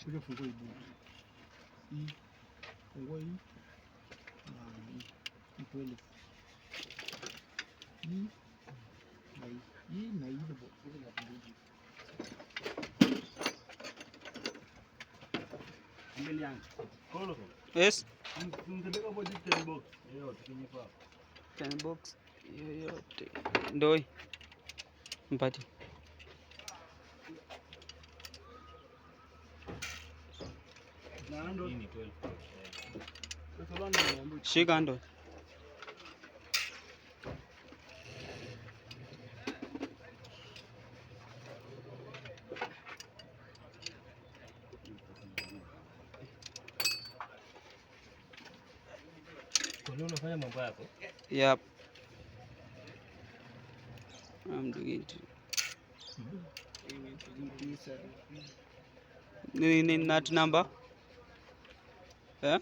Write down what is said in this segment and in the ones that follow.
Piga funguo hii boot. Hii funguo hii na hii kweli. Hii na hii ndio box ya bunduki. Yes. 10 box yoyote. Ndoi. Mpati. Hii ni 12. Shika ndo. Unafanya mambo yako? Yep. I'm doing it. Ni nut number? Yeah?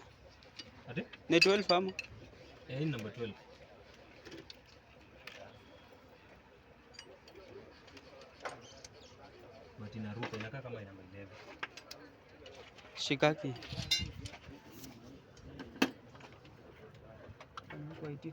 Ate? Ni 12 ama? Hii number 12. But inaruka inakaa kama ina 11. Shikaki. Kwa hiki.